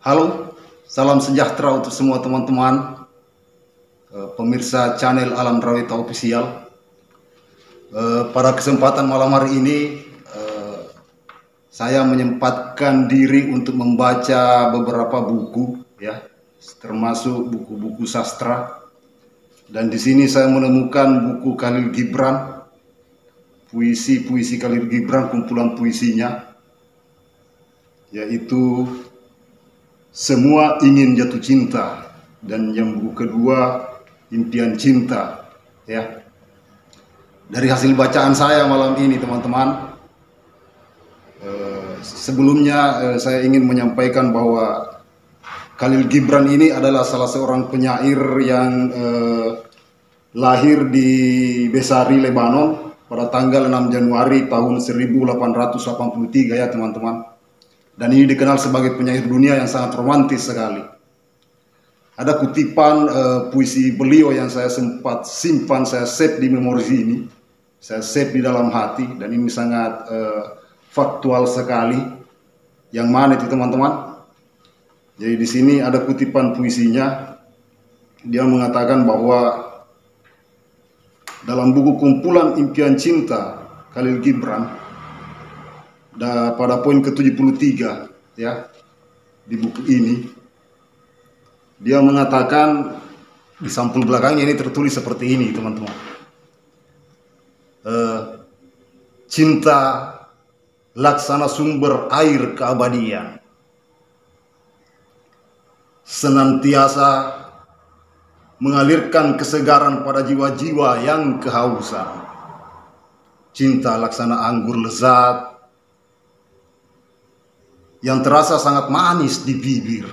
Halo, salam sejahtera untuk semua teman-teman pemirsa channel Alam Rawita Official. Pada kesempatan malam hari ini saya menyempatkan diri untuk membaca beberapa buku, ya, termasuk buku-buku sastra. Dan di sini saya menemukan buku Khalil Gibran, puisi-puisi Khalil Gibran, kumpulan puisinya, yaitu Semua Ingin Jatuh Cinta, dan yang buku kedua Impian Cinta, ya. Dari hasil bacaan saya malam ini, teman-teman, sebelumnya saya ingin menyampaikan bahwa Khalil Gibran ini adalah salah seorang penyair yang lahir di Besari, Lebanon pada tanggal 6 Januari tahun 1883, ya teman-teman. Dan ini dikenal sebagai penyair dunia yang sangat romantis sekali. Ada kutipan puisi beliau yang saya sempat simpan, saya save di memori ini, saya save di dalam hati, dan ini sangat faktual sekali. Yang mana itu, teman-teman? Jadi di sini ada kutipan puisinya. Dia mengatakan bahwa dalam buku kumpulan Impian Cinta Khalil Gibran, pada poin ke-73, ya, di buku ini, dia mengatakan, di sampul belakangnya ini tertulis seperti ini, teman-teman. Cinta laksana sumber air keabadian, senantiasa mengalirkan kesegaran pada jiwa-jiwa yang kehausan. Cinta laksana anggur lezat yang terasa sangat manis di bibir,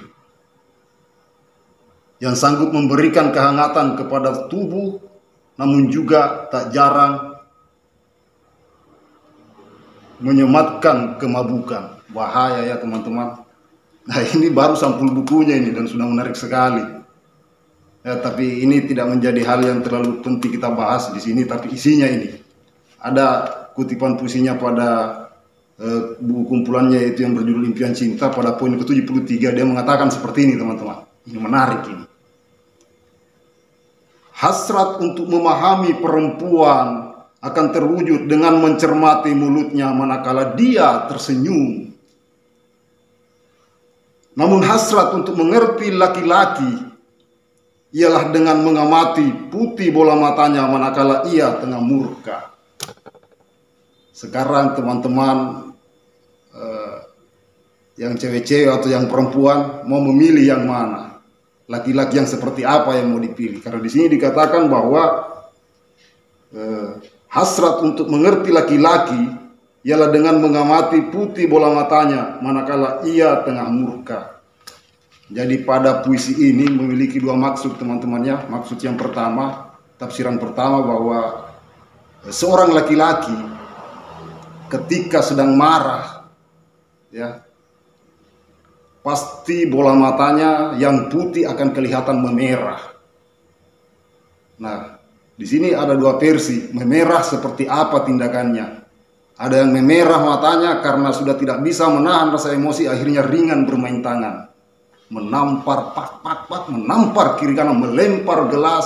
yang sanggup memberikan kehangatan kepada tubuh, namun juga tak jarang menyematkan kemabukan. Bahaya, ya teman-teman. Nah, ini baru sampul bukunya ini, dan sudah menarik sekali. Ya, tapi ini tidak menjadi hal yang terlalu penting kita bahas di sini, tapi isinya ini. Ada kutipan puisinya pada buku kumpulannya, yaitu yang berjudul Impian Cinta, pada poin ke-73. Dia mengatakan seperti ini, teman-teman. Ini menarik ini. Hasrat untuk memahami perempuan akan terwujud dengan mencermati mulutnya manakala dia tersenyum. Namun hasrat untuk mengerti laki-laki ialah dengan mengamati putih bola matanya manakala ia tengah murka. Sekarang teman-teman, yang cewek-cewek atau yang perempuan mau memilih yang mana, laki-laki yang seperti apa yang mau dipilih? Karena di sini dikatakan bahwa hasrat untuk mengerti laki-laki ialah dengan mengamati putih bola matanya manakala ia tengah murka. Jadi pada puisi ini memiliki dua maksud, teman-temannya. Maksud yang pertama, tafsiran pertama, bahwa seorang laki-laki ketika sedang marah, ya, pasti bola matanya yang putih akan kelihatan memerah. Nah, di sini ada dua versi. Memerah seperti apa tindakannya? Ada yang memerah matanya karena sudah tidak bisa menahan rasa emosi, akhirnya ringan bermain tangan, menampar pak, menampar kiri kanan, melempar gelas,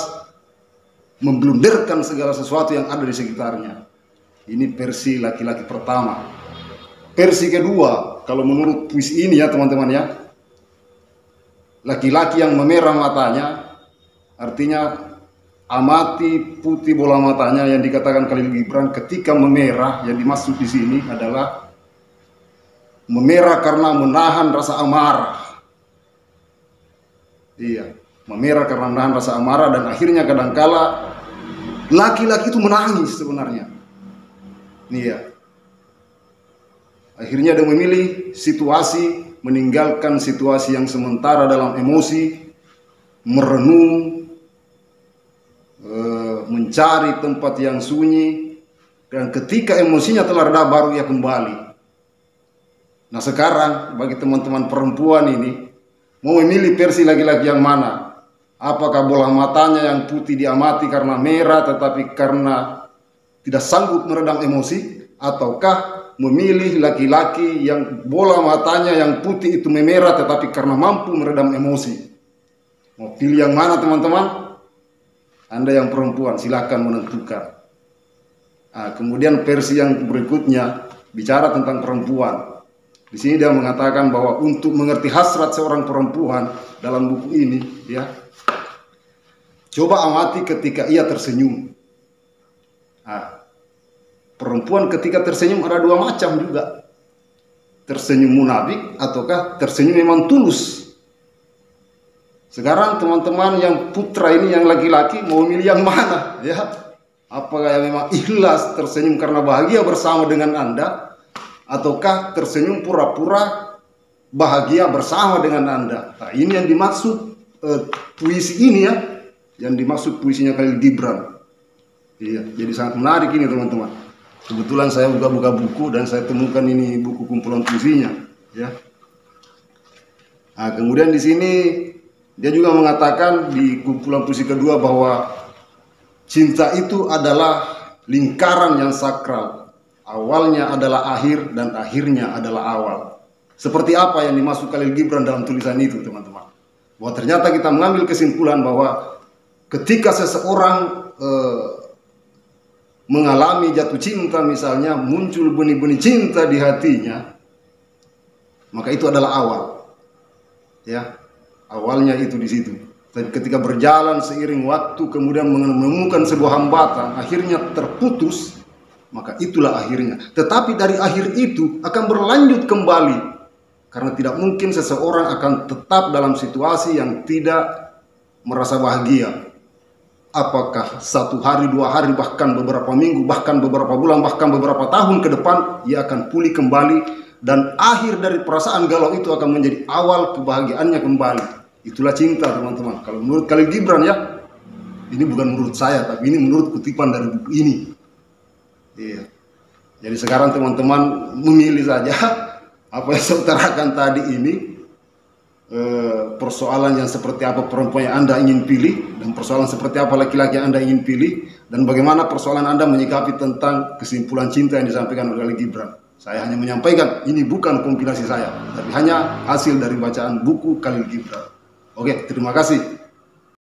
memblunderkan segala sesuatu yang ada di sekitarnya. Ini versi laki-laki pertama. Versi kedua, kalau menurut puisi ini, ya teman-teman, ya, laki-laki yang memerah matanya, artinya amati putih bola matanya yang dikatakan Khalil Gibran ketika memerah. Yang dimaksud di sini adalah memerah karena menahan rasa amarah. Iya, memerah karena menahan rasa amarah, dan akhirnya kadangkala laki-laki itu menangis sebenarnya. Iya. Akhirnya dia memilih situasi, meninggalkan situasi yang sementara dalam emosi, merenung, mencari tempat yang sunyi, dan ketika emosinya telah reda baru ia kembali. Nah, sekarang bagi teman-teman perempuan ini, mau memilih versi laki-laki yang mana? Apakah bola matanya yang putih diamati karena merah tetapi karena tidak sanggup meredam emosi, ataukah memilih laki-laki yang bola matanya yang putih itu memerah tetapi karena mampu meredam emosi. Mau pilih yang mana teman-teman? Anda yang perempuan silahkan menentukan. Nah, kemudian versi yang berikutnya bicara tentang perempuan. Di sini dia mengatakan bahwa untuk mengerti hasrat seorang perempuan dalam buku ini, ya, coba amati ketika ia tersenyum. Nah, perempuan ketika tersenyum ada dua macam juga. Tersenyum munafik ataukah tersenyum memang tulus. Sekarang teman-teman yang putra ini yang laki-laki mau milih yang mana, ya? Apakah yang memang ikhlas tersenyum karena bahagia bersama dengan Anda, ataukah tersenyum pura-pura bahagia bersama dengan Anda? Nah, ini yang dimaksud puisi ini, ya, yang dimaksud puisinya Khalil Gibran. Iya, jadi sangat menarik ini teman-teman. Kebetulan saya buka-buka buku dan saya temukan ini buku kumpulan puisinya, ya. Nah, kemudian di sini dia juga mengatakan di kumpulan puisi kedua bahwa cinta itu adalah lingkaran yang sakral. Awalnya adalah akhir dan akhirnya adalah awal. Seperti apa yang dimaksud Khalil Gibran dalam tulisan itu, teman-teman? Bahwa ternyata kita mengambil kesimpulan bahwa ketika seseorang mengalami jatuh cinta, misalnya muncul benih-benih cinta di hatinya, maka itu adalah awal. Ya, awalnya itu di situ. Dan ketika berjalan seiring waktu kemudian menemukan sebuah hambatan, akhirnya terputus, maka itulah akhirnya. Tetapi dari akhir itu akan berlanjut kembali, karena tidak mungkin seseorang akan tetap dalam situasi yang tidak merasa bahagia. Apakah 1 hari, 2 hari, bahkan beberapa minggu, bahkan beberapa bulan, bahkan beberapa tahun ke depan, ia akan pulih kembali. Dan akhir dari perasaan galau itu akan menjadi awal kebahagiaannya kembali. Itulah cinta, teman-teman. Kalau menurut Khalil Gibran, ya, ini bukan menurut saya, tapi ini menurut kutipan dari buku ini. Iya. Jadi sekarang teman-teman memilih saja apa yang saya utarakan tadi ini. Persoalan yang seperti apa perempuan yang Anda ingin pilih, dan persoalan seperti apa laki-laki yang Anda ingin pilih, dan bagaimana persoalan Anda menyikapi tentang kesimpulan cinta yang disampaikan oleh Khalil Gibran. Saya hanya menyampaikan, ini bukan kompilasi saya, tapi hanya hasil dari bacaan buku Khalil Gibran. Oke, terima kasih.